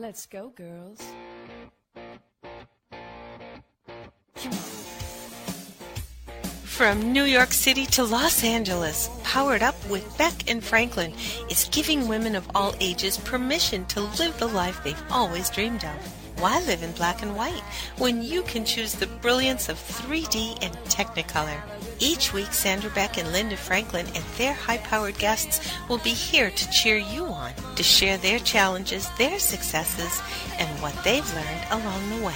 Let's go, girls. From New York City to Los Angeles, Powered Up with Beck and Franklin is giving women of all ages permission to live the life they've always dreamed of. Why live in black and white when you can choose the brilliance of 3D and Technicolor? Each week, Sandra, Beck, and Linda Franklin and their high-powered guests will be here to cheer you on, to share their challenges, their successes, and what they've learned along the way.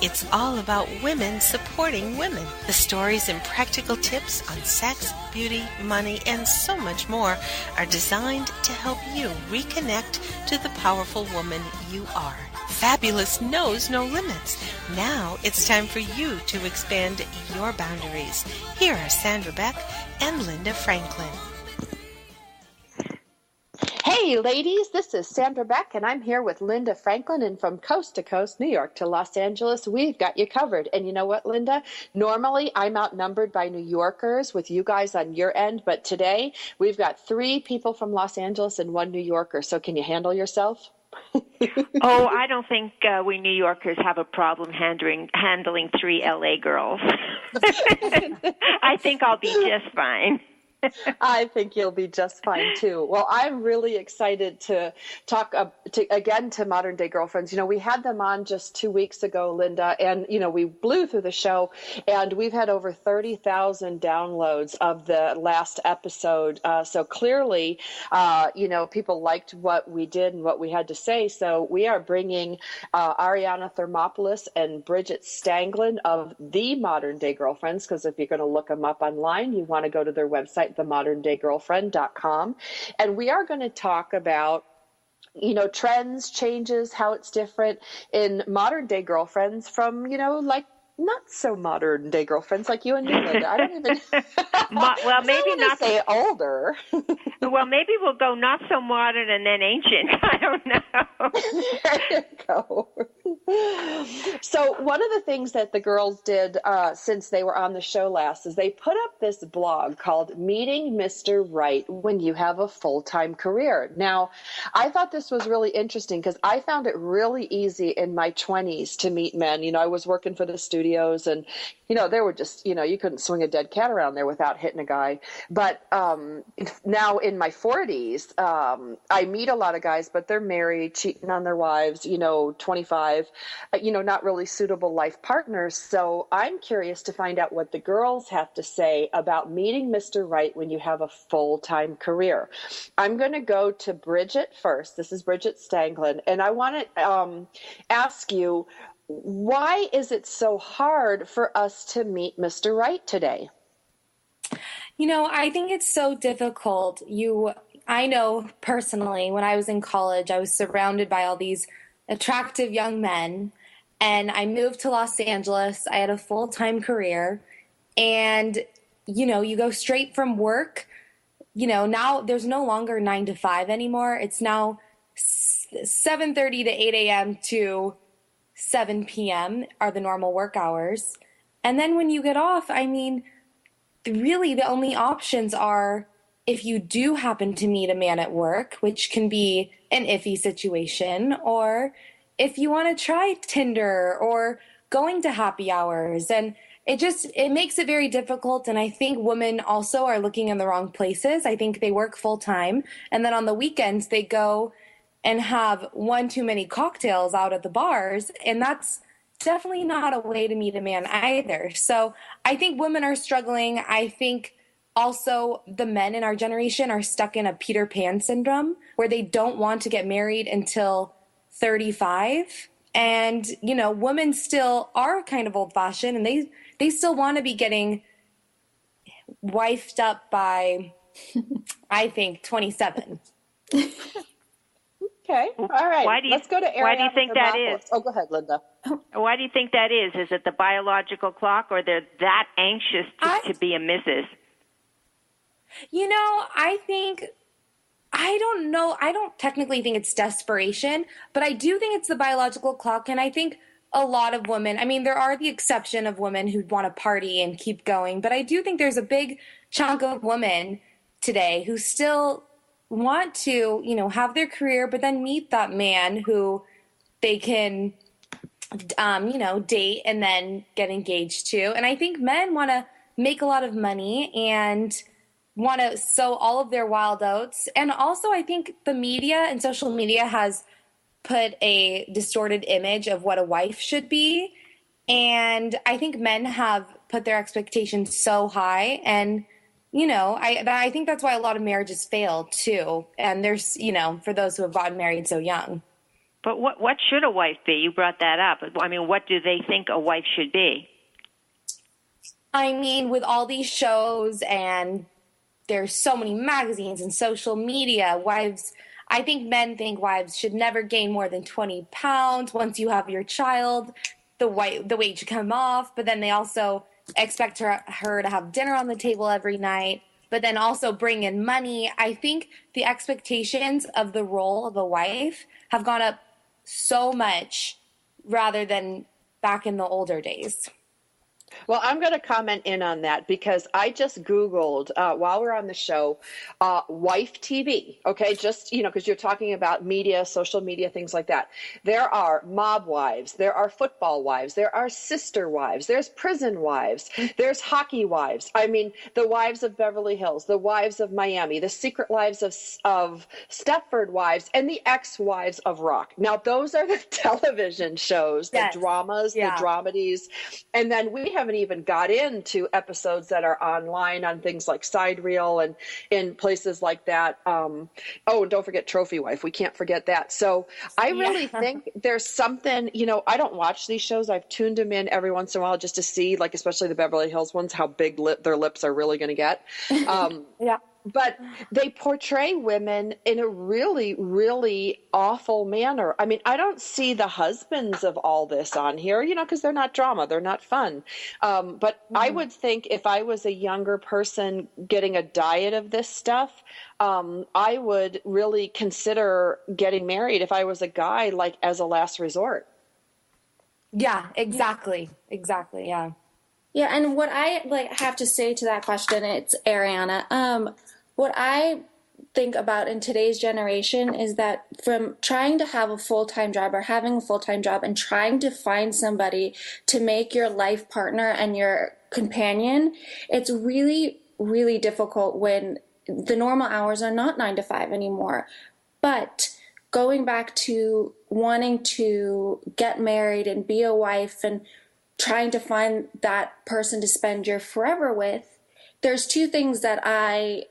It's all about women supporting women. The stories and practical tips on sex, beauty, money, and so much more are designed to help you reconnect to the powerful woman you are. Fabulous knows no limits. Now it's time for you to expand your boundaries. Here are Sandra Beck and Linda Franklin. Hey ladies, this is Sandra Beck and I'm here with Linda Franklin, and from coast to coast, New York to Los Angeles, we've got you covered. And you know what, Linda? Normally I'm outnumbered by New Yorkers with you guys on your end, but today we've got 3 people from Los Angeles and 1 New Yorker. So can you handle yourself? Oh, I don't think we New Yorkers have a problem handling 3 LA girls. I think I'll be just fine. I think you'll be just fine, too. Well, I'm really excited to talk again to Modern Day Girlfriends. You know, we had them on just 2 weeks ago, Linda, and, you know, we blew through the show, and we've had over 30,000 downloads of the last episode. So clearly, you know, people liked what we did and what we had to say. So we are bringing Ariana Thermopolis and Bridget Stangland of the Modern Day Girlfriends, because if you're going to look them up online, you want to go to their website, themoderndaygirlfriend.com. And we are going to talk about, you know, trends, changes, how it's different in modern day girlfriends from, you know, like not so modern day girlfriends like you and me, Linda. I don't even well, maybe not say older. Well, maybe we'll go not so modern and then ancient. I don't know. There you go. So one of the things that the girls did since they were on the show last is they put up this blog called Meeting Mr. Right When You Have a Full-Time Career. Now, I thought this was really interesting because I found it really easy in my 20s to meet men. You know, I was working for the studios and, you know, there were just, you know, you couldn't swing a dead cat around there without hitting a guy. But now in my 40s, I meet a lot of guys, but they're married, cheating on their wives, you know, 25, you know, not really suitable life partners. So I'm curious to find out what the girls have to say about meeting Mr. Right when you have a full-time career. I'm going to go to Bridget first. This is Bridget Stangland. And I want to ask you, why is it so hard for us to meet Mr. Right today? You know, I think it's so difficult. I know personally, when I was in college, I was surrounded by all these attractive young men, and I moved to Los Angeles. I had a full-time career, and, you know, you go straight from work. You know, now there's no longer 9 to 5 anymore. It's now 7:30 to 8 a.m. to 7 p.m. are the normal work hours. And then when you get off, I mean, really the only options are if you do happen to meet a man at work, which can be an iffy situation, or if you want to try Tinder or going to happy hours. And it makes it very difficult. And I think women also are looking in the wrong places. I think they work full time, and then on the weekends they go and have one too many cocktails out at the bars. And that's definitely not a way to meet a man either. So I think women are struggling. I think also the men in our generation are stuck in a Peter Pan syndrome where they don't want to get married until 35. And, you know, women still are kind of old fashioned, and they still want to be getting wifed up by, I think, 27. Okay. All right. Let's go to Ariana. Why do you think that is? Oh, go ahead, Linda. Why do you think that is? Is it the biological clock, or they're that anxious to be a Mrs.? You know, I don't know. I don't technically think it's desperation, but I do think it's the biological clock. And I think a lot of women, I mean, there are the exception of women who want to party and keep going, but I do think there's a big chunk of women today who still want to, you know, have their career, but then meet that man who they can, you know, date and then get engaged to. And I think men want to make a lot of money and want to sow all of their wild oats. And also, I think the media and social media has put a distorted image of what a wife should be. And I think men have put their expectations so high. And, you know, I think that's why a lot of marriages fail too. And there's, you know, for those who have gotten married so young. But what should a wife be? You brought that up. I mean, what do they think a wife should be? I mean, with all these shows and there's so many magazines and social media, I think men think wives should never gain more than 20 pounds. Once you have your child, the weight should come off. But then they also expect her to have dinner on the table every night, but then also bring in money. I think the expectations of the role of a wife have gone up so much rather than back in the older days. Well, I'm going to comment in on that because I just Googled while we're on the show, wife TV. Okay, just, you know, because you're talking about media, social media, things like that. There are mob wives, there are football wives, there are sister wives, there's prison wives, there's hockey wives. I mean, the wives of Beverly Hills, the wives of Miami, the secret lives of Stepford wives, and the ex-wives of Rock. Now, those are the television shows, Yes. the dramas, Yeah. the dramedies, and then we haven't even got into episodes that are online on things like Sidereel and in places like that. And don't forget Trophy Wife. We can't forget that. So I really think there's something, you know, I don't watch these shows. I've tuned them in every once in a while just to see, like, especially the Beverly Hills ones, how big their lips are really going to get. Yeah. But they portray women in a really, really awful manner. I mean, I don't see the husbands of all this on here, you know, because they're not drama. They're not fun. But I would think if I was a younger person getting a diet of this stuff, I would really consider getting married if I was a guy, like, as a last resort. Yeah, exactly. Exactly. Yeah. Yeah, and what I have to say to that question, it's Ariana. What I think about in today's generation is that from trying to have a full-time job or having a full-time job and trying to find somebody to make your life partner and your companion, it's really, really difficult when the normal hours are not 9 to 5 anymore. But going back to wanting to get married and be a wife and trying to find that person to spend your forever with, there's two things that I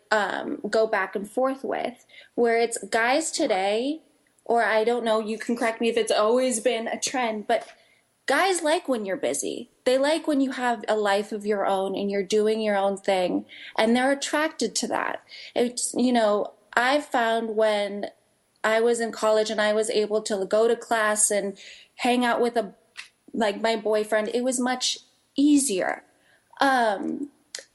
go back and forth with, where it's guys today, or I don't know, you can correct me if it's always been a trend, but guys like when you're busy. They like when you have a life of your own and you're doing your own thing, and they're attracted to that. It's, you know, I've found when I was in college and I was able to go to class and hang out with my boyfriend, it was much easier.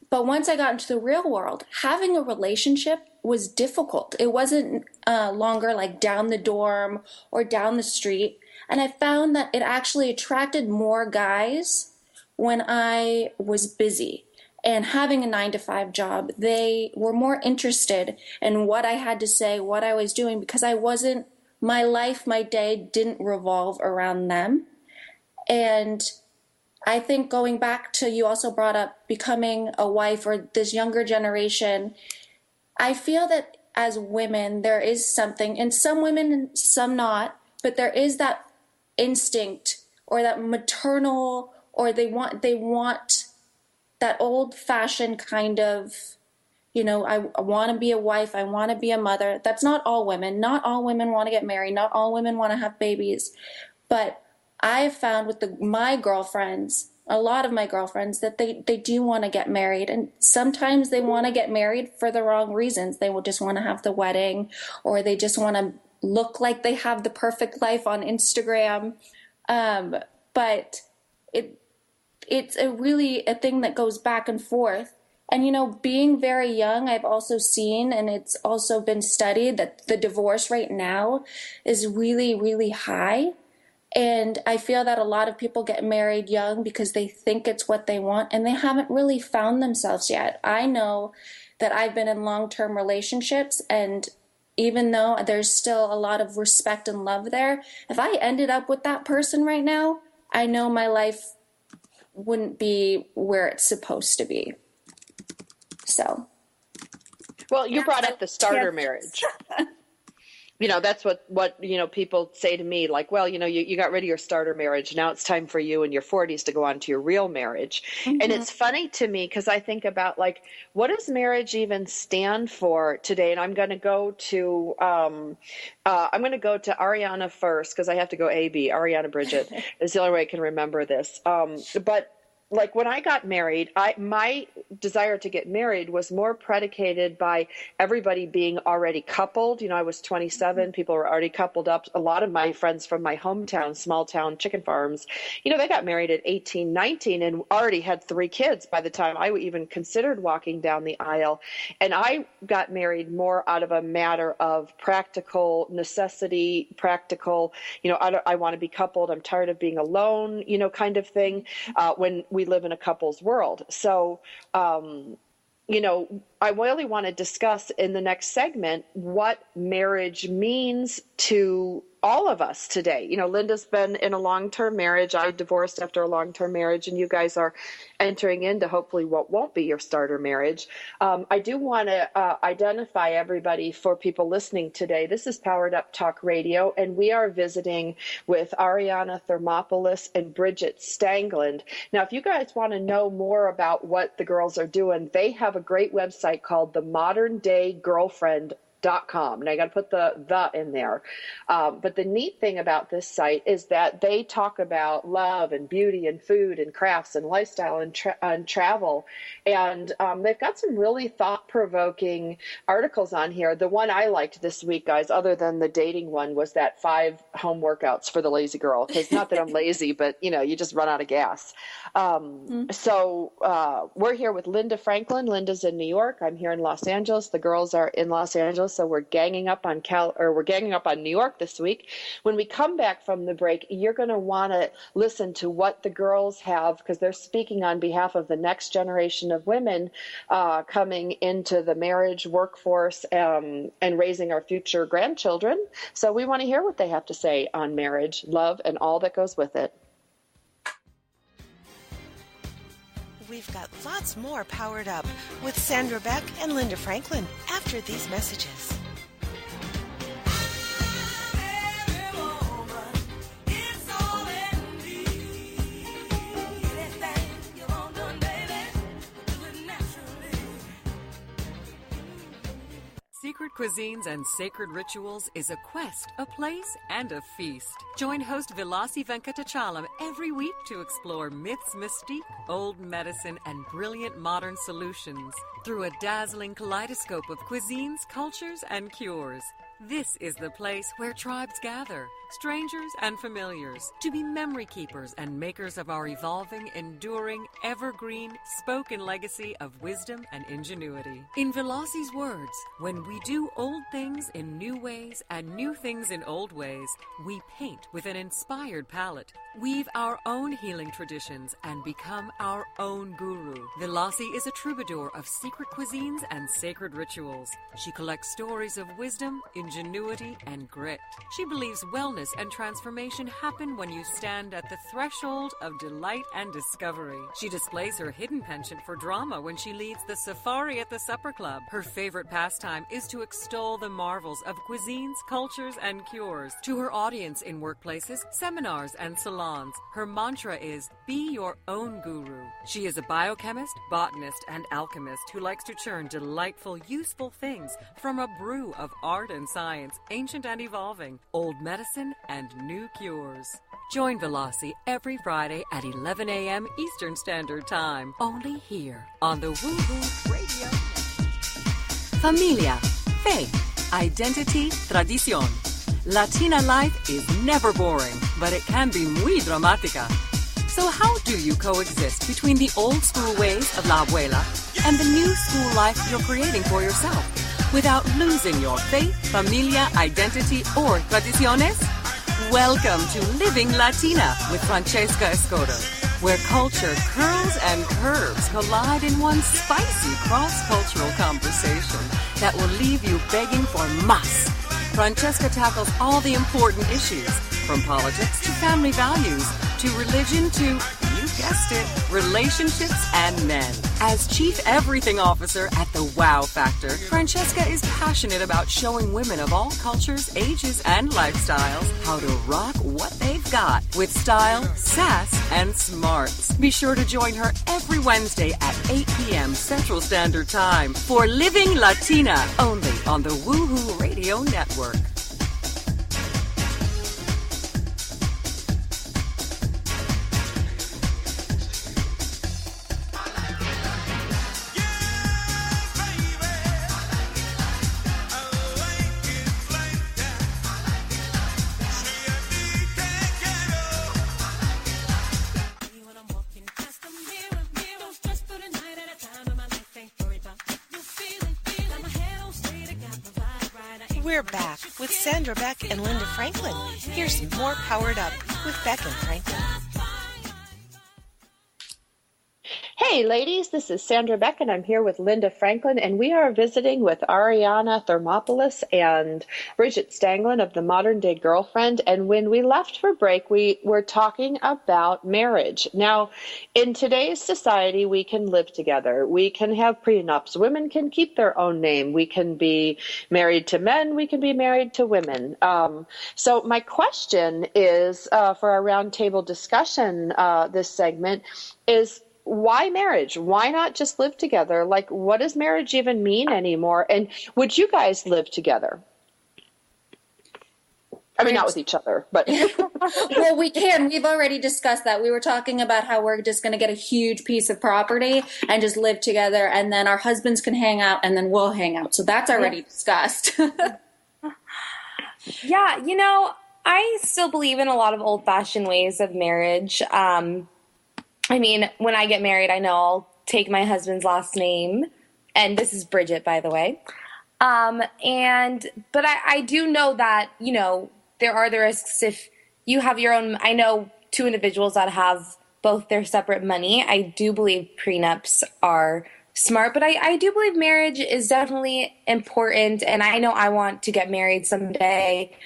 But once I got into the real world, having a relationship was difficult. It wasn't longer like down the dorm or down the street. And I found that it actually attracted more guys when I was busy and having a 9 to 5 job. They were more interested in what I had to say, what I was doing, because my life, my day didn't revolve around them. And I think going back to, you also brought up becoming a wife or this younger generation, I feel that as women, there is something, and some women and some not, but there is that instinct or that maternal, or they want that old fashioned kind of, you know, I want to be a wife, I want to be a mother. That's not all women. Not all women want to get married. Not all women want to have babies. But I've found with my girlfriends, a lot of my girlfriends, that they do want to get married. And sometimes they want to get married for the wrong reasons. They will just want to have the wedding, or they just want to look like they have the perfect life on Instagram. But it's a thing that goes back and forth. And, you know, being very young, I've also seen, and it's also been studied, that the divorce rate now is really, really high. And I feel that a lot of people get married young because they think it's what they want, and they haven't really found themselves yet. I know that I've been in long-term relationships, and even though there's still a lot of respect and love there, if I ended up with that person right now, I know my life wouldn't be where it's supposed to be. So. Well, you brought up the starter marriage. That's what people say to me, like, well, you got rid of your starter marriage. Now it's time for you in your 40s to go on to your real marriage. Mm-hmm. And it's funny to me because I think about, like, what does marriage even stand for today? And I'm going to go to Ariana first because I have to go AB. Ariana Bridget is the only way I can remember this. But like when I got married, my desire to get married was more predicated by everybody being already coupled. I was 27. People were already coupled up. A lot of my friends from my hometown, small town chicken farms, they got married at 18, 19 and already had 3 kids by the time I even considered walking down the aisle. And I got married more out of a matter of practical necessity, practical, I want to be coupled. I'm tired of being alone, kind of thing. When we live in a couple's world. So, I really want to discuss in the next segment what marriage means to all of us today. Linda's been in a long-term marriage. I divorced after a long-term marriage, and you guys are entering into hopefully what won't be your starter marriage. I do want to identify everybody for people listening today. This is Powered Up Talk Radio, and we are visiting with Ariana Thermopolis and Bridget Stangland. Now, if you guys want to know more about what the girls are doing, they have a great website called The Modern Day Girlfriend.com. And I got to put the in there. But the neat thing about this site is that they talk about love and beauty and food and crafts and lifestyle and travel. And they've got some really thought-provoking articles on here. The one I liked this week, guys, other than the dating one, was that 5 home workouts for the lazy girl. Because not that I'm lazy, but, you just run out of gas. So we're here with Linda Franklin. Linda's in New York. I'm here in Los Angeles. The girls are in Los Angeles. So we're ganging up on New York this week. When we come back from the break, you're going to want to listen to what the girls have, because they're speaking on behalf of the next generation of women coming into the marriage workforce and raising our future grandchildren. So we want to hear what they have to say on marriage, love, and all that goes with it. We've got lots more Powered Up with Sandra Beck and Linda Franklin after these messages. Secret Cuisines and Sacred Rituals is a quest, a place, and a feast. Join host Vilasi Venkatachalam every week to explore myths, mystique, old medicine, and brilliant modern solutions through a dazzling kaleidoscope of cuisines, cultures, and cures. This is the place where tribes gather, strangers and familiars, to be memory keepers and makers of our evolving, enduring, evergreen, spoken legacy of wisdom and ingenuity. In Velasi's words, when we do old things in new ways and new things in old ways, we paint with an inspired palette, weave our own healing traditions, and become our own guru. Velasi is a troubadour of secret cuisines and sacred rituals. She collects stories of wisdom, ingenuity, and grit. She believes wellness and transformation happen when you stand at the threshold of delight and discovery. She displays her hidden penchant for drama when she leads the safari at the supper club. Her favorite pastime is to extol the marvels of cuisines, cultures, and cures. To her audience in workplaces, seminars, and salons, her mantra is, be your own guru. She is a biochemist, botanist, and alchemist who likes to churn delightful, useful things from a brew of art and science, ancient and evolving, old medicine, and new cures. Join Velasi every Friday at 11 a.m. Eastern Standard Time, only here on the Woohoo Radio Network. Familia, faith, identity, tradición. Latina life is never boring, but it can be muy dramática. So how do you coexist between the old school ways of la abuela and the new school life you're creating for yourself without losing your faith, familia, identity, or tradiciones? Welcome to Living Latina with Francesca Escoto, where culture curls and curves collide in one spicy cross-cultural conversation that will leave you begging for más. Francesca tackles all the important issues, from politics to family values to religion to, you guessed it, relationships and men. As Chief Everything Officer at the Wow Factor, Francesca is passionate about showing women of all cultures, ages, and lifestyles how to rock what they've got with style, sass, and smarts. Be sure to join her every Wednesday at 8 p.m. Central Standard Time for Living Latina, only on the Woohoo Radio Network. We're back with Sandra, Beck, and Linda Franklin. Here's more Powered Up with Beck and Franklin. Hey ladies, this is Sandra Beck and I'm here with Linda Franklin, and we are visiting with Ariana Thermopolis and Bridget Stangland of the Modern Day Girlfriend. And when we left for break, we were talking about marriage. Now, in today's society, we can live together. We can have prenups. Women can keep their own name. We can be married to men. We can be married to women. So my question is, for our roundtable discussion, this segment is, why marriage? Why not just live together? Like, what does marriage even mean anymore? And would you guys live together? I mean, not with each other, but. Well, we can. We've already discussed that. We were talking about how we're just going to get a huge piece of property and just live together, and then our husbands can hang out, and then we'll hang out. So that's already discussed. Yeah, I still believe in a lot of old-fashioned ways of marriage. I mean, when I get married, I know I'll take my husband's last name, and this is Bridget, by the way. But I do know that, there are the risks if you have your own. I know two individuals that have both their separate money. I do believe prenups are smart, but I do believe marriage is definitely important, and I know I want to get married someday.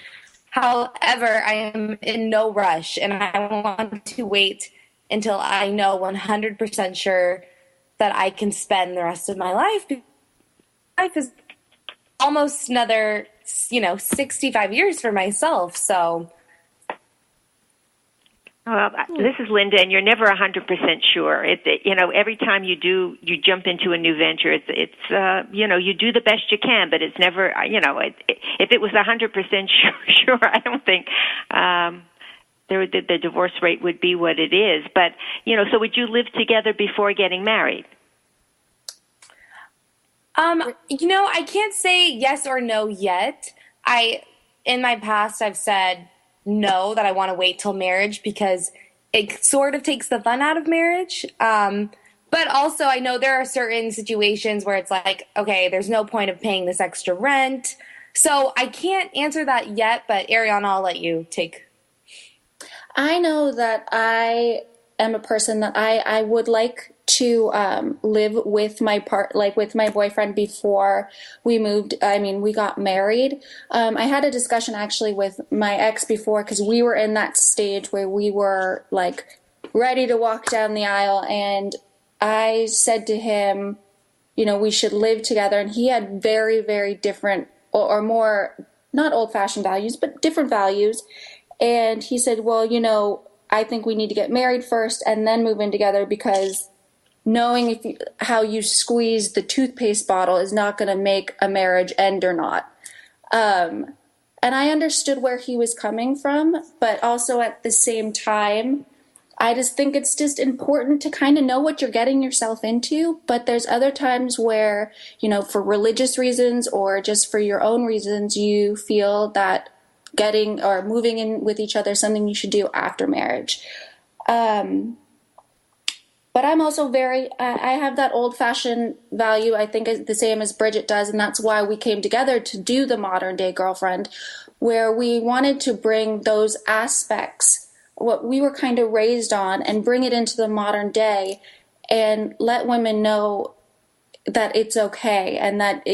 However, I am in no rush, and I want to wait until I know 100% sure that I can spend the rest of my life. Life is almost another, 65 years for myself. So. Well, this is Linda, and you're never 100% sure. Every time you jump into a new venture, it's you do the best you can, but it's never, if it was 100% sure, I don't think, the divorce rate would be what it is. But, so would you live together before getting married? I can't say yes or no yet. In my past, I've said no, that I want to wait till marriage because it sort of takes the fun out of marriage. But also I know there are certain situations where it's like, okay, there's no point of paying this extra rent. So I can't answer that yet, but Ariana, I'll let you take. I know that I am a person that I would like to live with with my boyfriend before we moved. I mean, we got married. I had a discussion actually with my ex before, because we were in that stage where we were like ready to walk down the aisle, and I said to him, we should live together, and he had very, very different or more, not old-fashioned values, but different values. And he said, well, I think we need to get married first and then move in together, because knowing how you squeeze the toothpaste bottle is not going to make a marriage end or not. And I understood where he was coming from, but also at the same time, I just think it's just important to kind of know what you're getting yourself into. But there's other times where, for religious reasons or just for your own reasons, you feel that getting or moving in with each other is something you should do after marriage. But I'm also I have that old-fashioned value, I think, is the same as Bridget does, and that's why we came together to do the Modern Day Girlfriend, where we wanted to bring those aspects, what we were kind of raised on, and bring it into the modern day and let women know that it's okay and that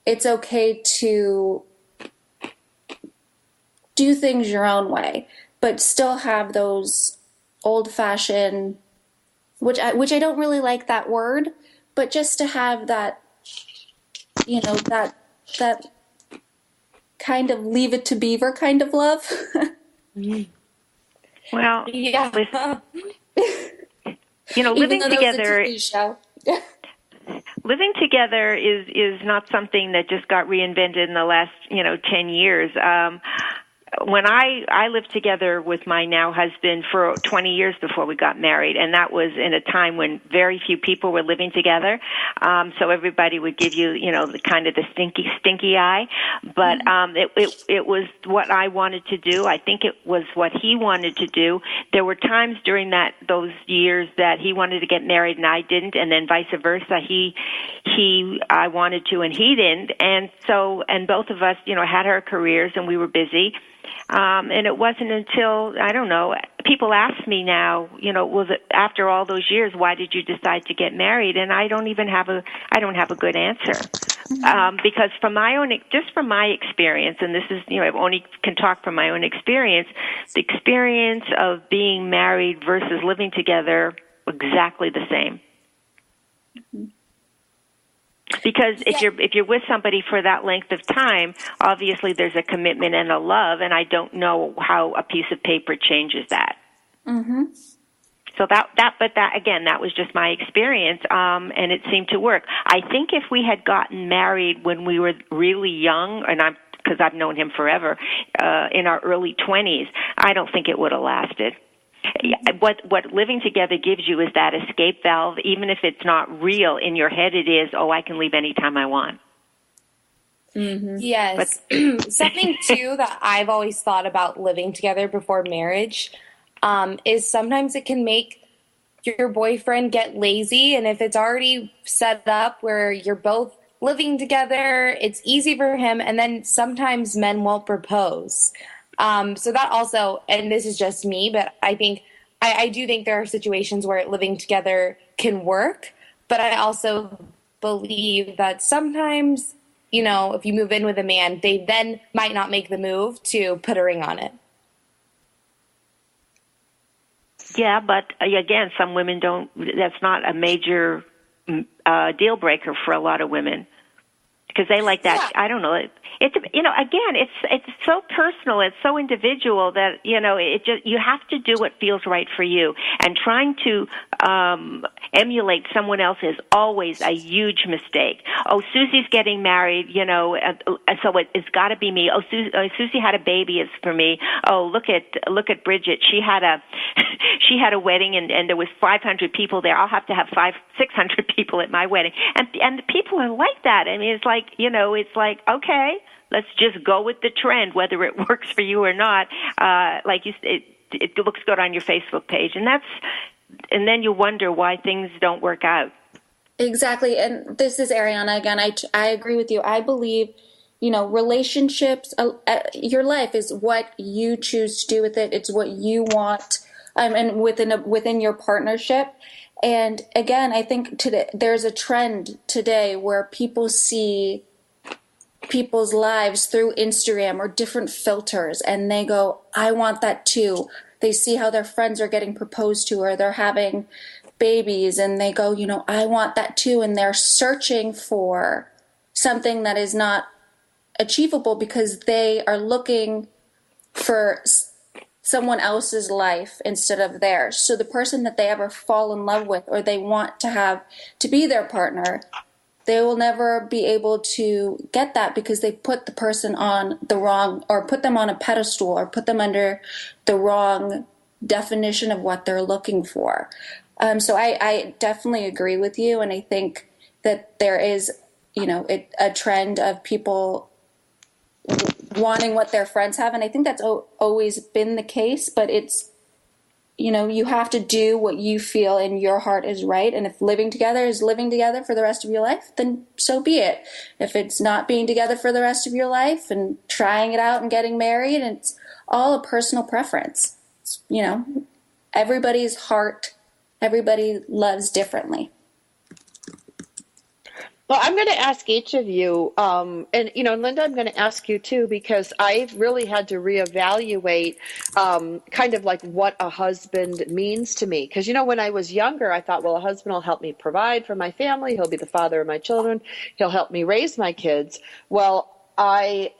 it's okay to do things your own way, but still have those old-fashioned, which I don't really like that word, but just to have that, that kind of leave it to beaver kind of love. Well, Yeah. Even living though that was a together. TV show. Living together is not something that just got reinvented in the last 10 years. When I lived together with my now husband for 20 years before we got married, and that was in a time when very few people were living together. So everybody would give you, the kind of the stinky eye. But it was what I wanted to do. I think it was what he wanted to do. There were times during those years that he wanted to get married and I didn't, and then vice versa. I wanted to and he didn't, and both of us, had our careers and we were busy. And it wasn't until, I don't know, people ask me now, was it after all those years, why did you decide to get married? And I don't have a good answer. Because from my experience, and this is, I only can talk from my own experience, the experience of being married versus living together, exactly the same. Mm-hmm. Because if you're with somebody for that length of time, obviously there's a commitment and a love, and I don't know how a piece of paper changes that. Mm-hmm. So that was just my experience, and it seemed to work. I think if we had gotten married when we were really young, because I've known him forever, in our early 20s, I don't think it would have lasted. What living together gives you is that escape valve, even if it's not real. In your head it is, I can leave anytime I want. Mm-hmm. Yes. Something, too, that I've always thought about living together before marriage is sometimes it can make your boyfriend get lazy. And if it's already set up where you're both living together, it's easy for him. And then sometimes men won't propose. So that also, and this is just me, but I think, I do think there are situations where living together can work, but I also believe that sometimes, if you move in with a man, they then might not make the move to put a ring on it. Yeah, but again, some women don't, that's not a major deal breaker for a lot of women. Because they like that, yeah. I don't know. It's so personal. It's so individual that you have to do what feels right for you. And trying to emulate someone else is always a huge mistake. Oh, Susie's getting married, so it's got to be me. Oh, Susie had a baby, it's for me. Oh, look at Bridget. She had a wedding and there was 500 people there. I'll have to have 600 people at my wedding. And the people are like that. I mean, it's like, okay, let's just go with the trend, whether it works for you or not. Like you said, it looks good on your Facebook page, and then you wonder why things don't work out. Exactly, and this is Ariana again. I agree with you. I believe, relationships, your life is what you choose to do with it. It's what you want, and within your partnership. And again, I think there's a trend today where people see people's lives through Instagram or different filters, and they go, I want that too. They see how their friends are getting proposed to or they're having babies, and they go, I want that too. And they're searching for something that is not achievable because they are looking for someone else's life instead of theirs. So the person that they ever fall in love with or they want to have to be their partner, they will never be able to get that because they put the person on the wrong, or put them on a pedestal, or put them under the wrong definition of what they're looking for. So I definitely agree with you, and I think that there is, a trend of people wanting what their friends have, and I think that's always been the case, but it's, you have to do what you feel in your heart is right, and if living together is living together for the rest of your life, then so be it. If it's not being together for the rest of your life and trying it out and getting married, and it's all a personal preference. It's, everybody's heart, everybody loves differently. Well, I'm going to ask each of you, and Linda, I'm going to ask you too, because I've really had to reevaluate kind of like what a husband means to me. Because when I was younger, I thought, well, a husband will help me provide for my family. He'll be the father of my children. He'll help me raise my kids. Well, I,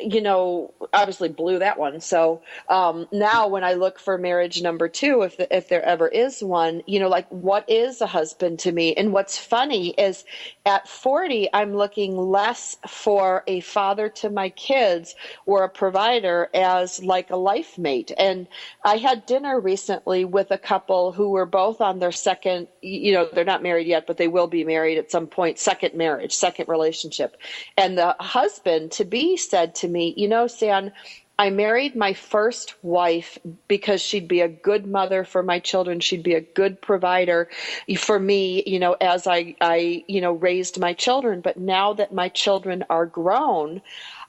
obviously blew that one. So now when I look for marriage number two, if there ever is one, like what is a husband to me? And what's funny is at 40, I'm looking less for a father to my kids or a provider as like a life mate. And I had dinner recently with a couple who were both on their second, they're not married yet, but they will be married at some point, second marriage, second relationship. And the husband to be said to me, San, I married my first wife because she'd be a good mother for my children. She'd be a good provider for me, as I raised my children. But now that my children are grown,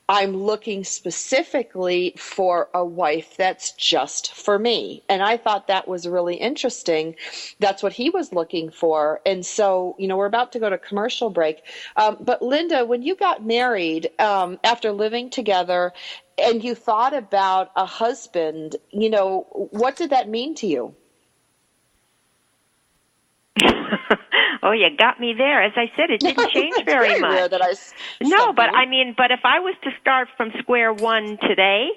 I'm looking specifically for a wife that's just for me. And I thought that was really interesting. That's what he was looking for. And so, we're about to go to commercial break. But Linda, when you got married, after living together and you thought about a husband, what did that mean to you? Oh, you got me there. As I said, it didn't change very much. Rare that No, but but if I was to start from square one today,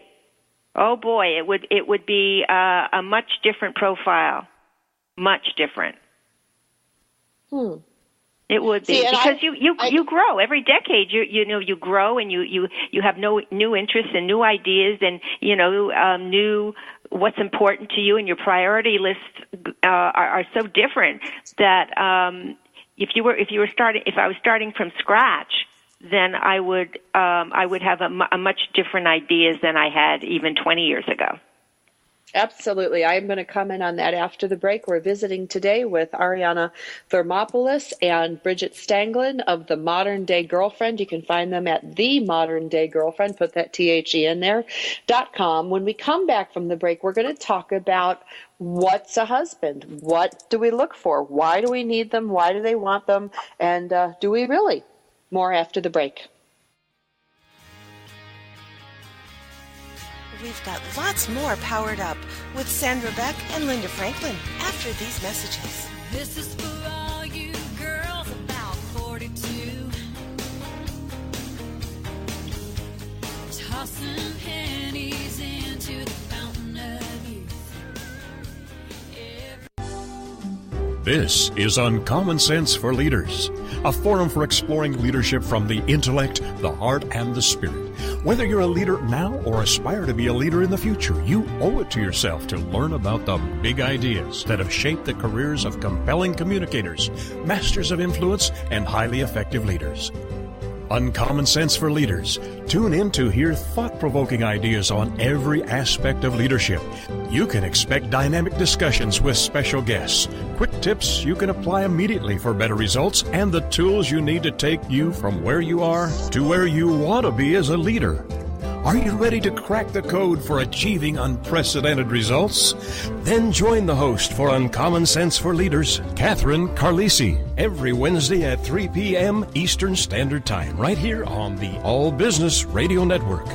oh boy, it would be a much different profile, much different. It would be. See, because you grow every decade. You grow and you have new interests and new ideas and new what's important to you, and your priority lists are so different that if I was starting from scratch, then I would have a much different ideas than I had even 20 years ago. Absolutely. I'm going to comment on that after the break. We're visiting today with Ariana Thermopolis and Bridget Stangland of The Modern Day Girlfriend. You can find them at The Modern Day Girlfriend. Put that THE in there, .com. When we come back from the break, we're going to talk about what's a husband? What do we look for? Why do we need them? Why do they want them? And do we really? More after the break. We've got lots more Powered Up with Sandra Beck and Linda Franklin after these messages. This is for all you girls about 42. Tossing pennies into the fountain of youth. This is Uncommon Sense for Leaders, a forum for exploring leadership from the intellect, the heart, and the spirit. Whether you're a leader now or aspire to be a leader in the future, you owe it to yourself to learn about the big ideas that have shaped the careers of compelling communicators, masters of influence, and highly effective leaders. Uncommon Sense for Leaders. Tune in to hear thought-provoking ideas on every aspect of leadership. You can expect dynamic discussions with special guests, quick tips you can apply immediately for better results, and the tools you need to take you from where you are to where you want to be as a leader. Are you ready to crack the code for achieving unprecedented results? Then join the host for Uncommon Sense for Leaders, Catherine Carlisi, every Wednesday at 3 p.m. Eastern Standard Time, right here on the All Business Radio Network.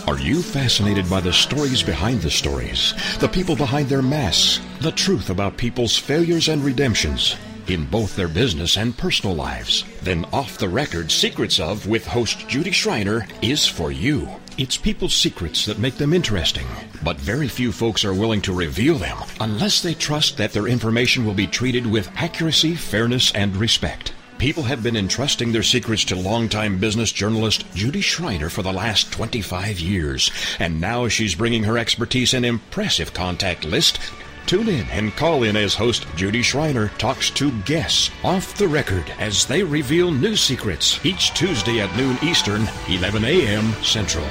Are you fascinated by the stories behind the stories, the people behind their masks, the truth about people's failures and redemptions in both their business and personal lives? Then Off the Record Secrets of with host Judy Schreiner is for you. It's people's secrets that make them interesting, but very few folks are willing to reveal them unless they trust that their information will be treated with accuracy, fairness, and respect. People have been entrusting their secrets to longtime business journalist Judy Schreiner for the last 25 years, and now she's bringing her expertise and impressive contact list. Tune in and call in as host Judy Schreiner talks to guests off the record as they reveal new secrets each Tuesday at noon Eastern, 11 a.m. Central.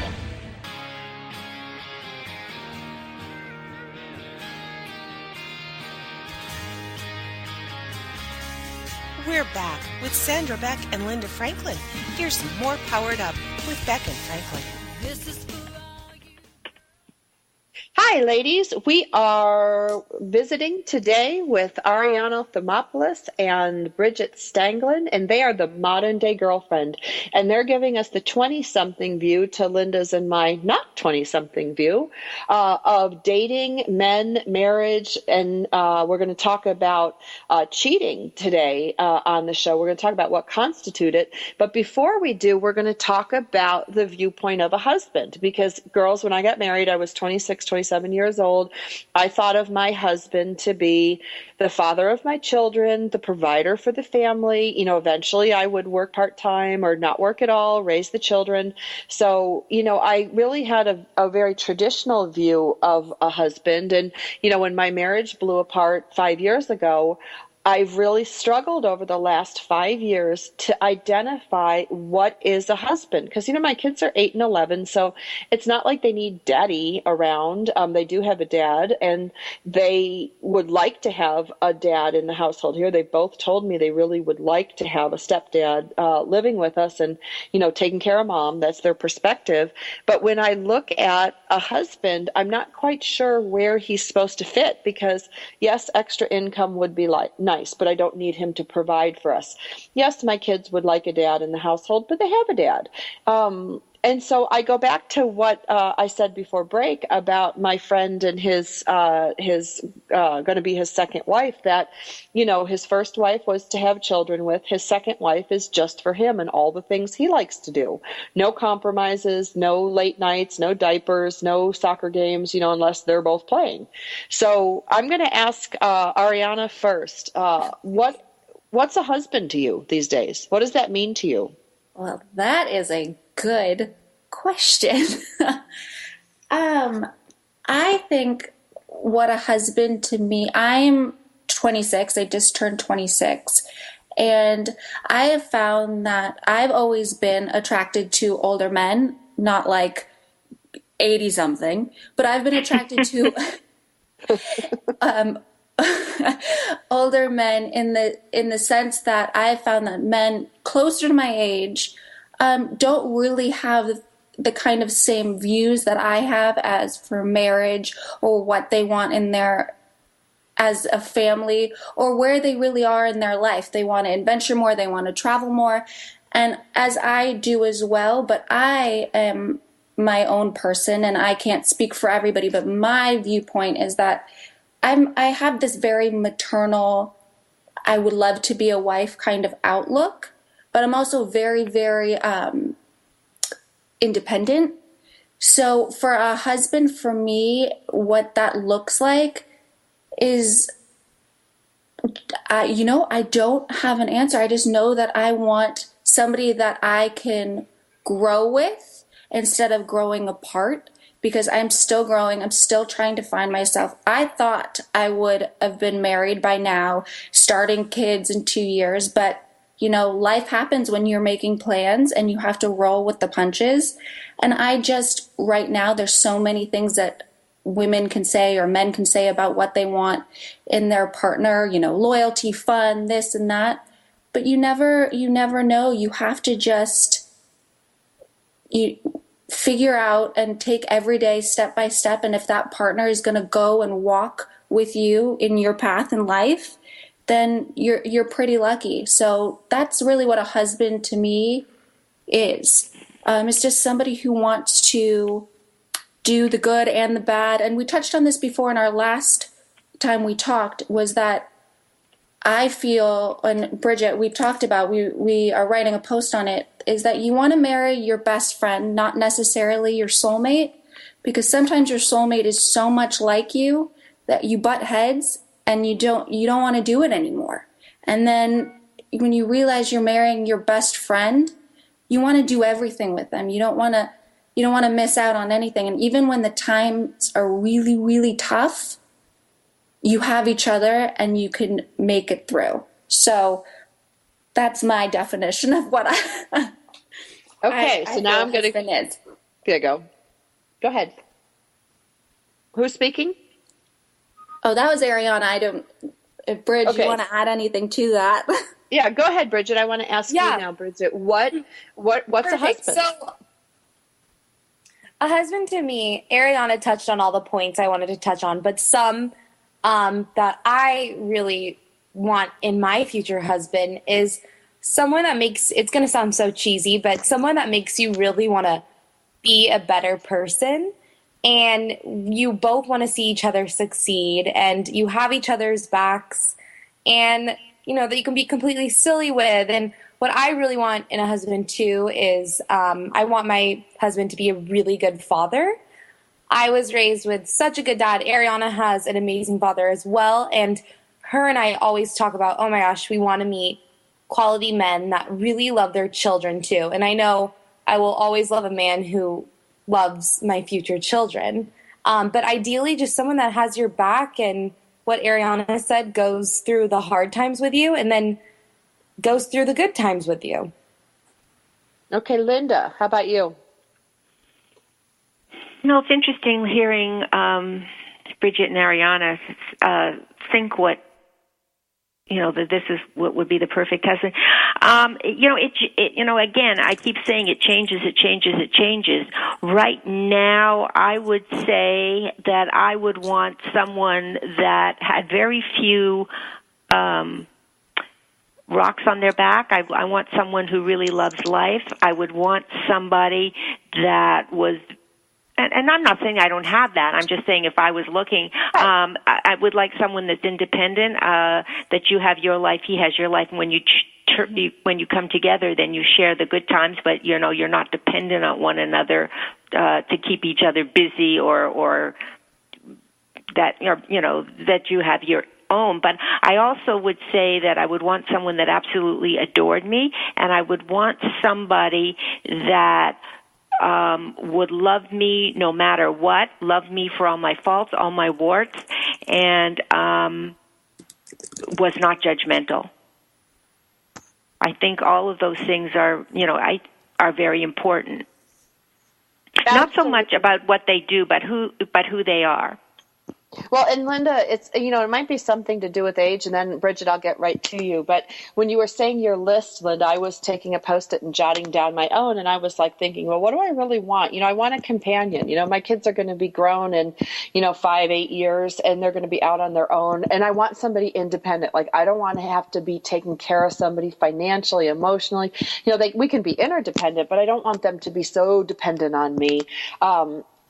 We're back with Sandra Beck and Linda Franklin. Here's some more Powered Up with Beck and Franklin. This is for all you. Hi, ladies. We are visiting today with Ariana Thermopolis and Bridget Stangland, and they are the modern day girlfriend. And they're giving us the 20-something view to Linda's and my not 20-something view of dating, men, marriage, and we're going to talk about cheating today on the show. We're going to talk about what constitutes it. But before we do, we're going to talk about the viewpoint of a husband, because girls, when I got married, I was 26, 27 years old. I thought of my husband to be the father of my children, the provider for the family. You know, eventually I would work part-time or not work at all, raise the children. So, you know, I really had a very traditional view of a husband. And, you know, when my marriage blew apart 5 years ago, I've really struggled over the last 5 years to identify what is a husband. Because, you know, my kids are 8 and 11, so it's not like they need daddy around. They do have a dad, and they would like to have a dad in the household here. They both told me they really would like to have a stepdad living with us and, you know, taking care of mom. That's their perspective. But when I look at a husband, I'm not quite sure where he's supposed to fit, because, yes, extra income would be nice, but I don't need him to provide for us. Yes, my kids would like a dad in the household, but they have a dad. And so I go back to what I said before break about my friend and his going to be his second wife, that, you know, his first wife was to have children with. His second wife is just for him and all the things he likes to do. No compromises, no late nights, no diapers, no soccer games, you know, unless they're both playing. So I'm going to ask Ariana first. What's a husband to you these days? What does that mean to you? Well, that is a good question. I think what a husband to me, I'm 26, I just turned 26, and I have found that I've always been attracted to older men, not like 80 something, but I've been attracted to older men in the sense that I've found that men closer to my age don't really have the kind of same views that I have as for marriage, or what they want in their as a family, or where they really are in their life. They want to adventure more, they want to travel more, and as I do as well. But I am my own person, and I can't speak for everybody, but my viewpoint is that I have this very maternal, I would love to be a wife kind of outlook, but I'm also very, very independent. So for a husband, for me, what that looks like is, I don't have an answer. I just know that I want somebody that I can grow with instead of growing apart, because I'm still growing. I'm still trying to find myself. I thought I would have been married by now, starting kids in 2 years, but you know, life happens when you're making plans and you have to roll with the punches. And I just, right now, there's so many things that women can say or men can say about what they want in their partner, you know, loyalty, fun, this and that. But you never know. You have to just figure out and take every day step by step. And if that partner is going to go and walk with you in your path in life, then you're pretty lucky. So that's really what a husband to me is. It's just somebody who wants to do the good and the bad. And we touched on this before in our last time we talked, was that I feel, and Bridget, we've talked about, we are writing a post on it, is that you want to marry your best friend, not necessarily your soulmate, because sometimes your soulmate is so much like you that you butt heads and you don't want to do it anymore. And then when you realize you're marrying your best friend, you want to do everything with them. You don't want to miss out on anything. And even when the times are really, really tough, you have each other and you can make it through. So that's my definition of what Okay, so now I'm going to. There you go. Go ahead. Who's speaking? Oh, that was Ariana. Bridge, okay. You want to add anything to that? Yeah, go ahead, Bridget. I want to ask you now, Bridget. What's Perfect. A husband? So, A husband to me, Ariana touched on all the points I wanted to touch on, but some that I really want in my future husband is someone that makes, it's going to sound so cheesy, but someone that makes you really want to be a better person. And you both want to see each other succeed, and you have each other's backs, and that you can be completely silly with. And what I really want in a husband too is I want my husband to be a really good father. I was raised with such a good dad. Ariana has an amazing father as well, and her and I always talk about, oh my gosh, we want to meet quality men that really love their children too. And I know I will always love a man who loves my future children. But ideally, just someone that has your back, and what Ariana said, goes through the hard times with you and then goes through the good times with you. Okay, Linda, how about you? It's interesting hearing Bridget and Ariana think that this is what would be the perfect husband. Again, I keep saying it changes. Right now, I would say that I would want someone that had very few rocks on their back. I want someone who really loves life. I would want somebody that was, and I'm not saying I don't have that. I'm just saying if I was looking, I would like someone that's independent, that you have your life, he has your life, and when you come together, then you share the good times, but you're not dependent on one another to keep each other busy, or that that you have your own. But I also would say that I would want someone that absolutely adored me, and I would want somebody that would love me no matter what, love me for all my faults, all my warts, and was not judgmental. I think all of those things are very important. Absolutely. Not so much about what they do, but who they are. Well, and Linda, it's, it might be something to do with age, and then Bridget, I'll get right to you. But when you were saying your list, Linda, I was taking a Post-it and jotting down my own, and I was like thinking, well, what do I really want? I want a companion. My kids are going to be grown in, 5-8 years, and they're going to be out on their own. And I want somebody independent. Like, I don't want to have to be taking care of somebody financially, emotionally. We can be interdependent, but I don't want them to be so dependent on me.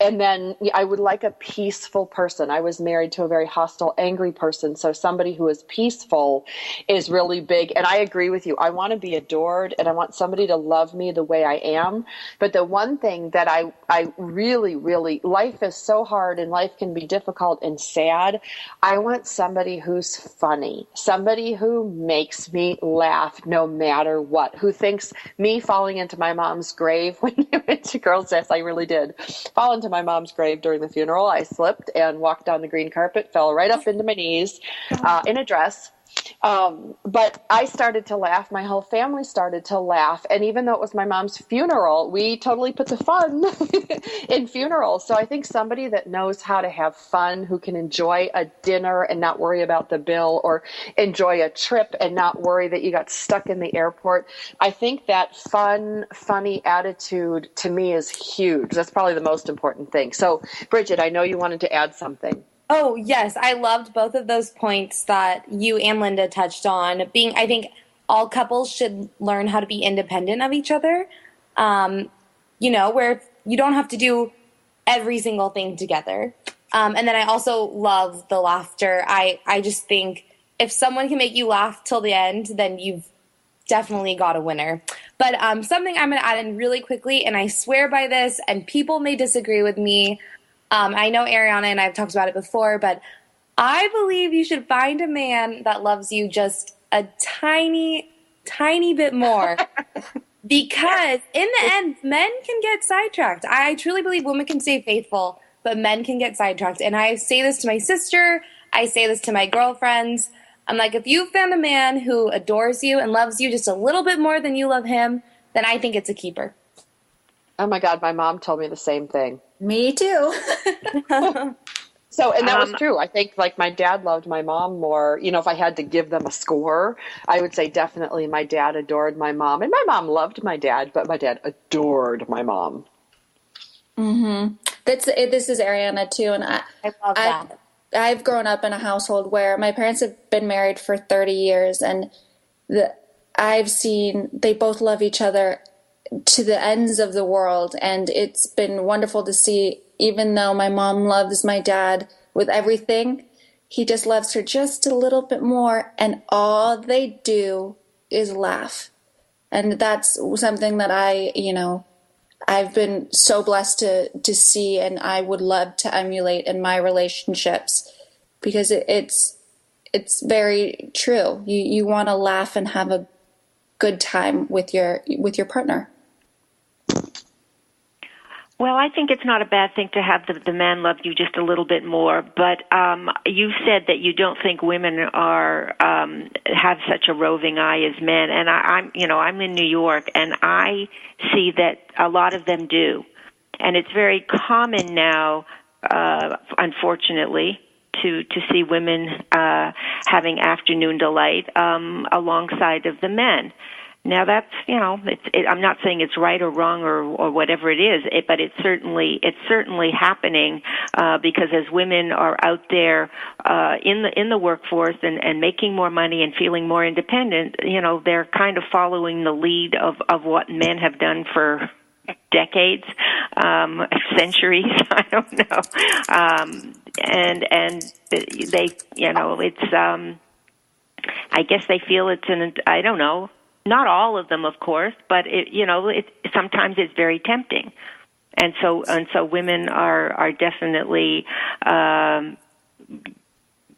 And then I would like a peaceful person. I was married to a very hostile, angry person. So somebody who is peaceful is really big. And I agree with you. I want to be adored, and I want somebody to love me the way I am. But the one thing that I really, really, life is so hard and life can be difficult and sad. I want somebody who's funny, somebody who makes me laugh no matter what, who thinks me falling into my mom's grave when you went to Girls' Nest, I really did fall into my mom's grave during the funeral. I slipped and walked down the green carpet, fell right up into my knees in a dress. But I started to laugh. My whole family started to laugh. And even though it was my mom's funeral, we totally put the fun in funerals. So I think somebody that knows how to have fun, who can enjoy a dinner and not worry about the bill, or enjoy a trip and not worry that you got stuck in the airport. I think that fun, funny attitude to me is huge. That's probably the most important thing. So Bridget, I know you wanted to add something. Oh, yes. I loved both of those points that you and Linda touched on. I think all couples should learn how to be independent of each other, where you don't have to do every single thing together. And then I also love the laughter. I just think if someone can make you laugh till the end, then you've definitely got a winner. But something I'm going to add in really quickly, and I swear by this, and people may disagree with me. I know Ariana and I have talked about it before, but I believe you should find a man that loves you just a tiny, tiny bit more. Because in the end, men can get sidetracked. I truly believe women can stay faithful, but men can get sidetracked. And I say this to my sister. I say this to my girlfriends. I'm like, if you found a man who adores you and loves you just a little bit more than you love him, then I think it's a keeper. Oh my God, my mom told me the same thing. Me too. So, and that was true. I think like my dad loved my mom more. If I had to give them a score, I would say definitely my dad adored my mom. And my mom loved my dad, but my dad adored my mom. This is Ariana too, and I love I that. I've grown up in a household where my parents have been married for 30 years, and I've seen they both love each other to the ends of the world, and it's been wonderful to see. Even though my mom loves my dad with everything, he just loves her just a little bit more, and all they do is laugh. And that's something that I've been so blessed to see, and I would love to emulate in my relationships, because it's very true. You want to laugh and have a good time with your partner. Well, I think it's not a bad thing to have the man love you just a little bit more. But you said that you don't think women are have such a roving eye as men, and I'm in New York, and I see that a lot of them do, and it's very common now, unfortunately, to see women having afternoon delight alongside of the men. Now that's, I'm not saying it's right or wrong or whatever it is, but it's certainly happening because as women are out there in the workforce and making more money and feeling more independent, they're kind of following the lead of what men have done for decades, centuries, I don't know. And they, it's I guess they feel it's I don't know. Not all of them, of course, but sometimes it's very tempting, and so women are definitely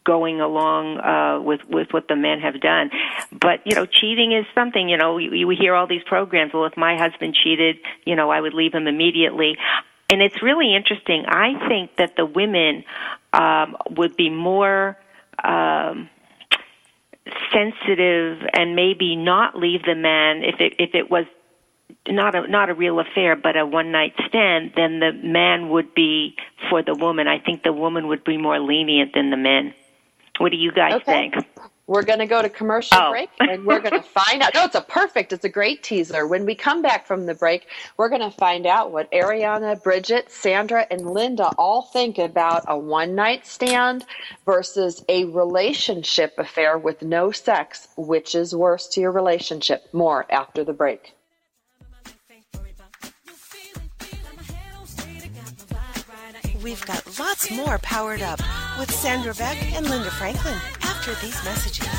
going along with what the men have done. But cheating is something. We hear all these programs. Well, if my husband cheated, I would leave him immediately, and it's really interesting. I think that the women would be more sensitive and maybe not leave the man if it was not a real affair but a one night stand, then the man would be for the woman. I think the woman would be more lenient than the men. What do you guys think? We're going to go to commercial break, and we're going to find out. No, it's a great teaser. When we come back from the break, we're going to find out what Ariana, Bridget, Sandra, and Linda all think about a one-night stand versus a relationship affair with no sex. Which is worse to your relationship? More after the break. We've got lots more Powered Up with Sandra Beck and Linda Franklin after these messages.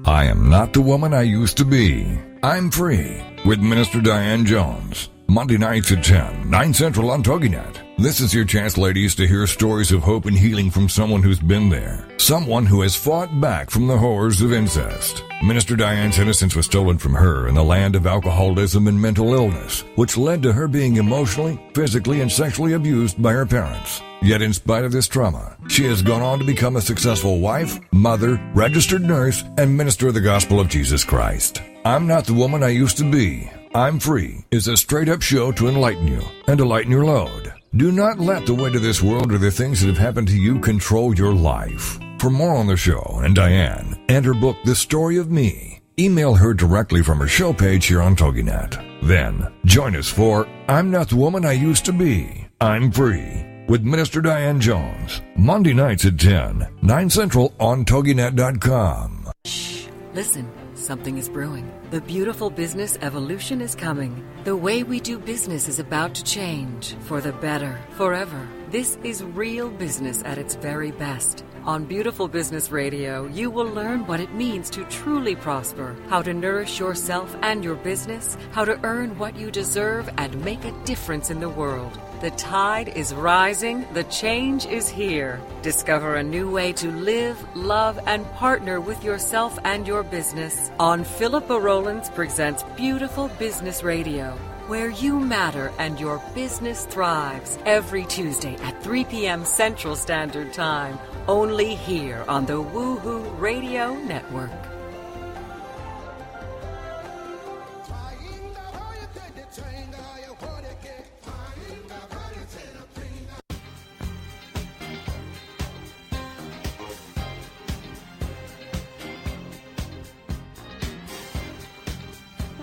I am not the woman I used to be. I'm free with Minister Diane Jones. Monday nights at 10, 9 Central on TogiNet. This is your chance, ladies, to hear stories of hope and healing from someone who's been there. Someone who has fought back from the horrors of incest. Minister Diane's innocence was stolen from her in the land of alcoholism and mental illness, which led to her being emotionally, physically, and sexually abused by her parents. Yet in spite of this trauma, she has gone on to become a successful wife, mother, registered nurse, and minister of the gospel of Jesus Christ. I'm not the woman I used to be. I'm Free is a straight-up show to enlighten you and to lighten your load. Do not let the weight of this world or the things that have happened to you control your life. For more on the show and Diane and her book, The Story of Me, email her directly from her show page here on TogiNet. Then, join us for I'm Not the Woman I Used to Be. I'm Free with Minister Diane Jones. Monday nights at 10, 9 Central on TogiNet.com. Shh, listen. Something is brewing. The beautiful business evolution is coming. The way we do business is about to change for the better, forever. This is real business at its very best. On Beautiful Business Radio, you will learn what it means to truly prosper, how to nourish yourself and your business, how to earn what you deserve and make a difference in the world. The tide is rising, the change is here. Discover a new way to live, love, and partner with yourself and your business on Philippa Rowlands Presents Beautiful Business Radio, where you matter and your business thrives, every Tuesday at 3 p.m. Central Standard Time, only here on the Woohoo Radio Network.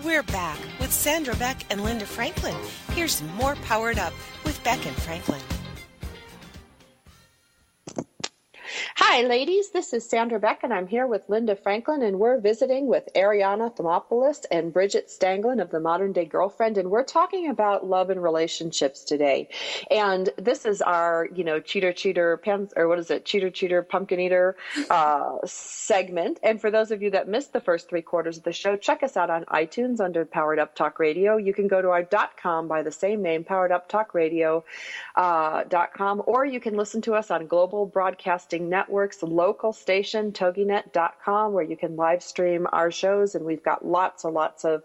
We're back with Sandra Beck and Linda Franklin. Here's more Powered Up with Beck and Franklin. Hi, ladies. This is Sandra Beck, and I'm here with Linda Franklin, and we're visiting with Ariana Thermopolis and Bridget Stangland of the Modern Day Girlfriend, and we're talking about love and relationships today. And this is our, cheater, pumpkin eater segment. And for those of you that missed the first 3 quarters of the show, check us out on iTunes under Powered Up Talk Radio. You can go to our .com by the same name, powereduptalkradio.com, or you can listen to us on Global Broadcasting Network's local station, toginet.com, where you can live stream our shows. And we've got lots of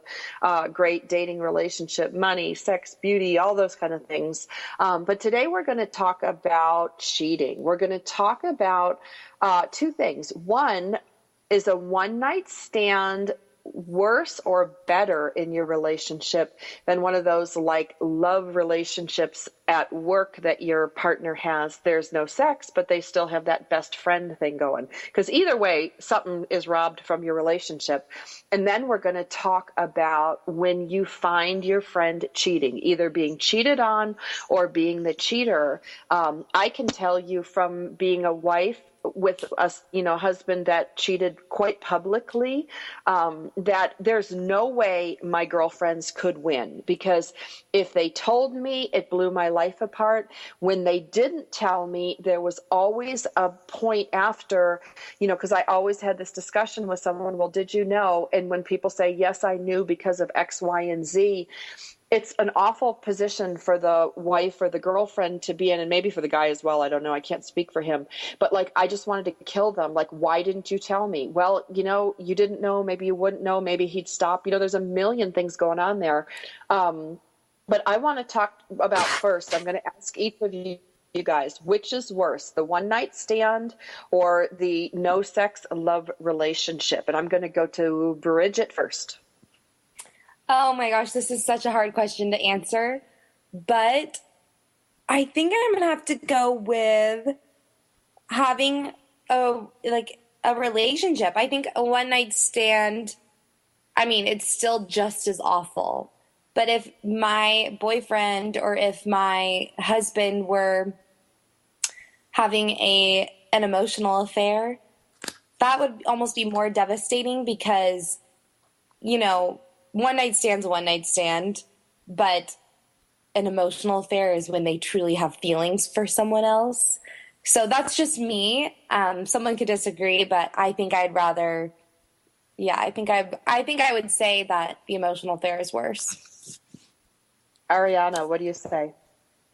great dating, relationship, money, sex, beauty, all those kind of things. But today we're going to talk about cheating. We're going to talk about 2 things. One is a one-night stand worse or better in your relationship than one of those like love relationships at work that your partner has? There's no sex, but they still have that best friend thing going. Because either way, something is robbed from your relationship. And then we're going to talk about when you find your friend cheating, either being cheated on or being the cheater. I can tell you from being a wife with a husband that cheated quite publicly, that there's no way my girlfriends could win, because if they told me, it blew my life apart. When they didn't tell me, there was always a point after, because I always had this discussion with someone, well, did you know? And when people say, yes, I knew because of X, Y, and Z, it's an awful position for the wife or the girlfriend to be in, and maybe for the guy as well. I don't know. I can't speak for him. But I just wanted to kill them. Why didn't you tell me? Well, you didn't know. Maybe you wouldn't know. Maybe he'd stop. There's a million things going on there. But I want to talk about first, I'm going to ask each of you guys, which is worse, the one-night stand or the no sex love relationship? And I'm going to go to Bridget first. Oh my gosh, this is such a hard question to answer, but I think I'm going to have to go with having a relationship. I think a one-night stand, it's still just as awful. But if my boyfriend or if my husband were having an emotional affair, that would almost be more devastating because, one night stand's a one night stand, but an emotional affair is when they truly have feelings for someone else. So that's just me. Someone could disagree, but I think I'd rather, I think I would say that the emotional affair is worse. Ariana, what do you say?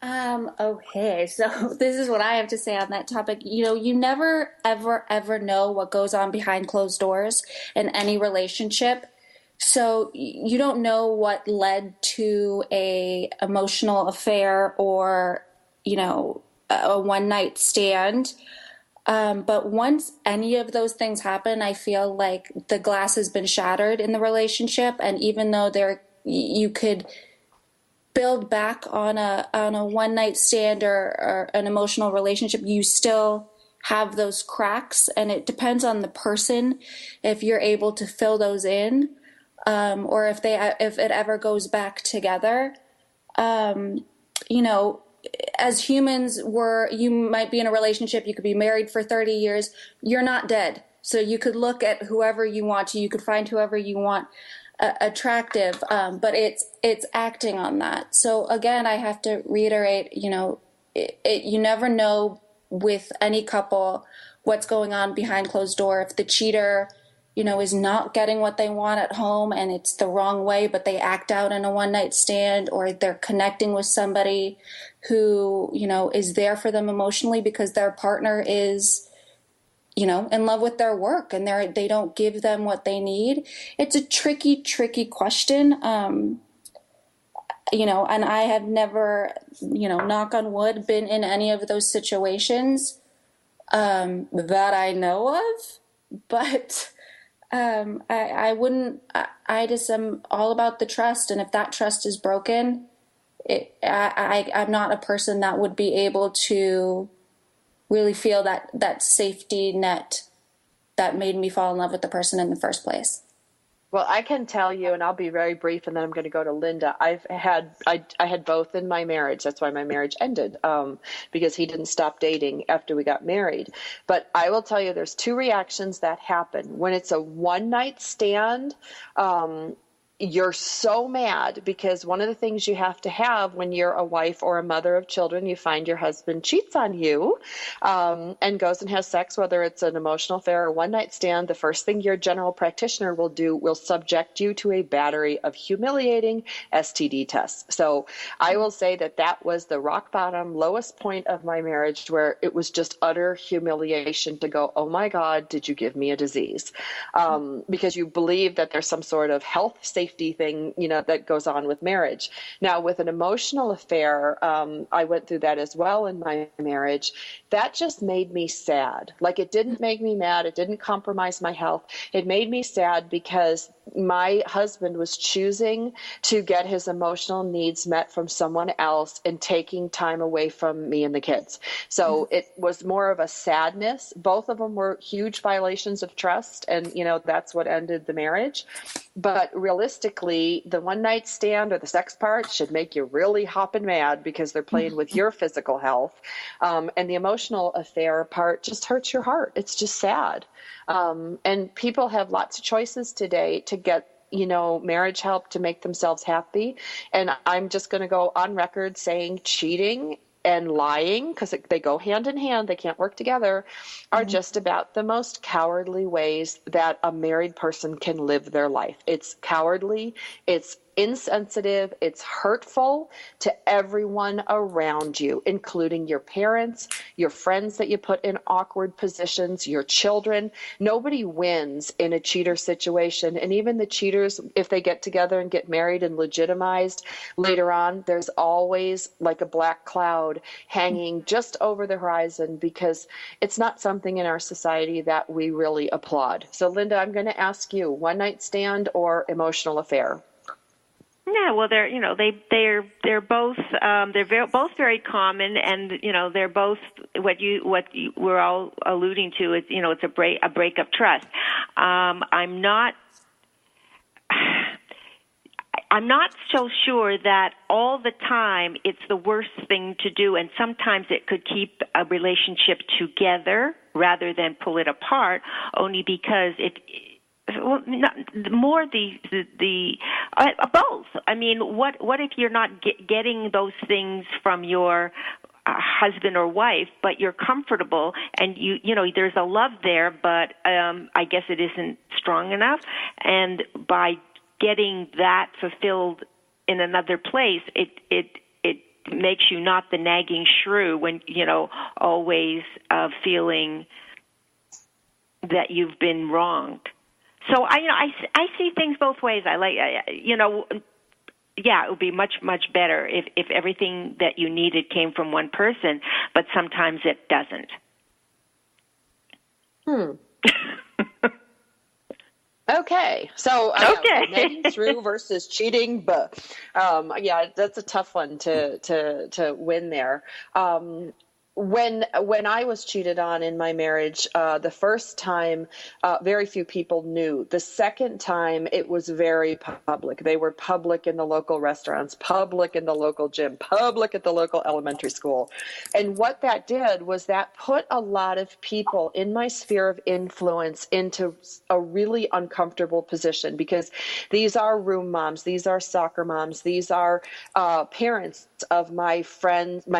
Okay, so this is what I have to say on that topic. You never, ever know what goes on behind closed doors in any relationship. So you don't know what led to a emotional affair or, a one night stand. But once any of those things happen, I feel like the glass has been shattered in the relationship. And even though you could build back on a one night stand or an emotional relationship, you still have those cracks, and it depends on the person if you're able to fill those in. Or if it ever goes back together. As humans, you might be in a relationship, you could be married for 30 years, you're not dead. So you could look at whoever you want to, you could find whoever you want attractive, but it's acting on that. So again, I have to reiterate, you never know with any couple what's going on behind closed door. If the cheater is not getting what they want at home and it's the wrong way, but they act out in a one-night stand, or they're connecting with somebody who, is there for them emotionally because their partner is, in love with their work and they don't give them what they need. It's a tricky question. And I have never, knock on wood, been in any of those situations that I know of, but I wouldn't, I just am all about the trust. And if that trust is broken, I'm not a person that would be able to really feel that safety net that made me fall in love with the person in the first place. Well, I can tell you, and I'll be very brief, and then I'm going to go to Linda. I had both in my marriage. That's why my marriage ended, because he didn't stop dating after we got married. But I will tell you, there's two reactions that happen when it's a one night stand. You're so mad because one of the things you have to have when you're a wife or a mother of children, you find your husband cheats on you, and goes and has sex, whether it's an emotional affair or one night stand. The first thing your general practitioner will do will subject you to a battery of humiliating STD tests. So I will say that that was the rock bottom, lowest point of my marriage, where it was just utter humiliation to go, oh my God, did you give me a disease? Because you believe that there's some sort of health safety thing, that goes on with marriage. Now, with an emotional affair, I went through that as well in my marriage. That just made me sad. Like, it didn't make me mad. It didn't compromise my health. It made me sad because my husband was choosing to get his emotional needs met from someone else and taking time away from me and the kids. So it was more of a sadness. Both of them were huge violations of trust. And, that's what ended the marriage. But realistically, the one night stand or the sex part should make you really hopping mad because they're playing with your physical health. And the emotional affair part just hurts your heart. It's just sad. And people have lots of choices today to get marriage help to make themselves happy. And I'm just going to go on record saying cheating and lying, because they go hand in hand, they can't work together, are just about the most cowardly ways that a married person can live their life. It's cowardly, it's insensitive, it's hurtful to everyone around you, including your parents, your friends that you put in awkward positions, your children. Nobody wins in a cheater situation. And even the cheaters, if they get together and get married and legitimized later on, there's always like a black cloud hanging just over the horizon because it's not something in our society that we really applaud. So, Linda, I'm going to ask you, one night stand or emotional affair? Yeah, well, they're both both very common, and they're both what you we're all alluding to is it's a break of trust. I'm not so sure that all the time it's the worst thing to do, and sometimes it could keep a relationship together rather than pull it apart, only because both. I mean, what if you're not getting those things from your husband or wife, but you're comfortable and there's a love there, but I guess it isn't strong enough, and by getting that fulfilled in another place, it makes you not the nagging shrew when always feeling that you've been wronged. So I see things both ways. I like it would be much better if everything that you needed came from one person, but sometimes it doesn't. Okay, so nagging through versus cheating, but that's a tough one to win there. When I was cheated on in my marriage, the first time, very few people knew. The second time, it was very public. They were public in the local restaurants, public in the local gym, public at the local elementary school. And what that did was that put a lot of people in my sphere of influence into a really uncomfortable position, because these are room moms, these are soccer moms, these are parents of my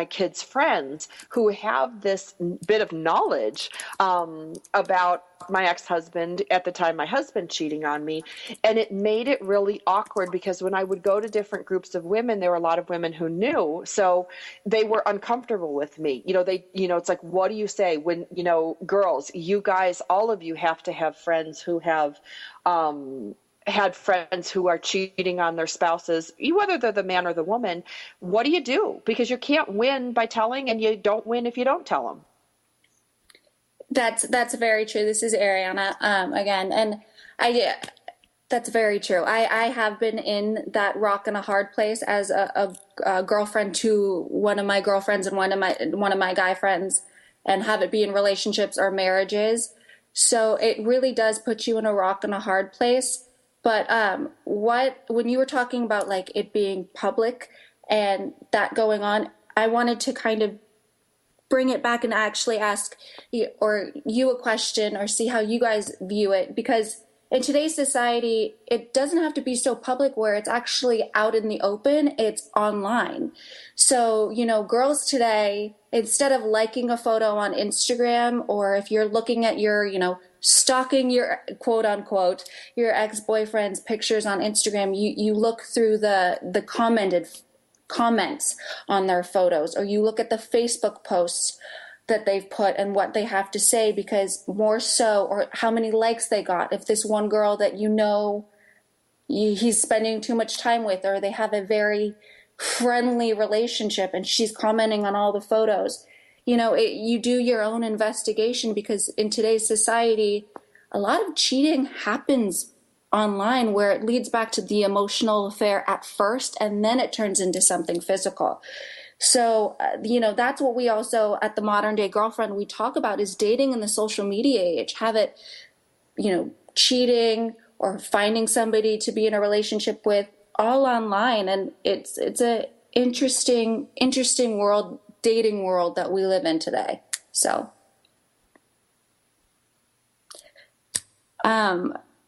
kids' friends who have this bit of knowledge about my ex-husband, at the time my husband cheating on me, and it made it really awkward because when I would go to different groups of women, there were a lot of women who knew, so they were uncomfortable with me. It's like, what do you say when, girls, you guys, all of you have to have friends who have had friends who are cheating on their spouses, whether they're the man or the woman. What do you do? Because you can't win by telling, and you don't win if you don't tell them. That's very true. This is Ariana again, and that's very true. I have been in that rock and a hard place as a girlfriend to one of my girlfriends and one of my guy friends, and have it be in relationships or marriages. So it really does put you in a rock and a hard place. But when you were talking about like it being public and that going on, I wanted to kind of bring it back and actually ask you a question or see how you guys view it, because in today's society, it doesn't have to be so public where it's actually out in the open, it's online. So, girls today, instead of liking a photo on Instagram, or if you're looking at your, stalking your quote unquote, your ex-boyfriend's pictures on Instagram, you look through the comments on their photos, or you look at the Facebook posts that they've put and what they have to say, because more so, or how many likes they got. If this one girl that he's spending too much time with, or they have a very friendly relationship and she's commenting on all the photos, you do your own investigation, because in today's society, a lot of cheating happens online where it leads back to the emotional affair at first and then it turns into something physical. So, that's what we also at the Modern Day Girlfriend, we talk about is dating in the social media age. Have it, cheating or finding somebody to be in a relationship with all online. And it's a interesting world, dating world that we live in today. So,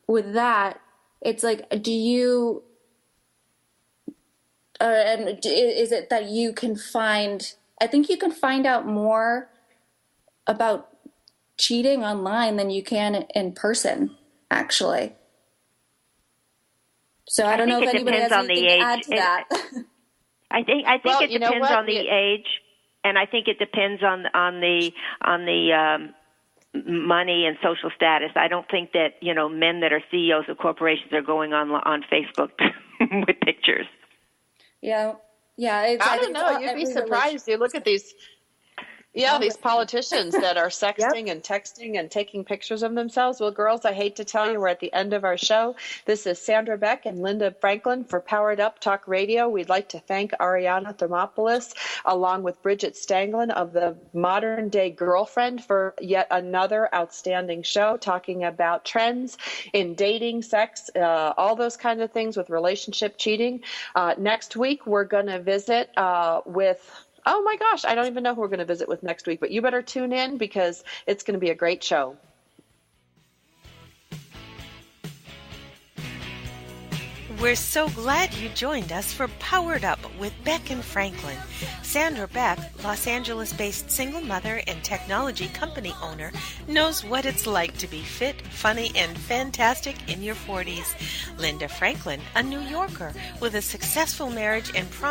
with that, it's like, and is it that you can I think you can find out more about cheating online than you can in person, actually. So I don't know if anybody has anything to add to that. I think it depends on the age, and I think it depends on the money and social status. I don't think that men that are CEOs of corporations are going on Facebook with pictures. Yeah. I don't know. You'd be surprised. You look at these politicians that are sexting and texting and taking pictures of themselves. Well, girls, I hate to tell you, we're at the end of our show. This is Sandra Beck and Linda Franklin for Powered Up Talk Radio. We'd like to thank Ariana Thermopolis, along with Bridget Stangland of the Modern Day Girlfriend, for yet another outstanding show talking about trends in dating, sex, all those kinds of things with relationship cheating. Next week, we're going to visit with... Oh my gosh, I don't even know who we're going to visit with next week, but you better tune in because it's going to be a great show. We're so glad you joined us for Powered Up with Beck and Franklin. Sandra Beck, Los Angeles-based single mother and technology company owner, knows what it's like to be fit, funny, and fantastic in your 40s. Linda Franklin, a New Yorker with a successful marriage and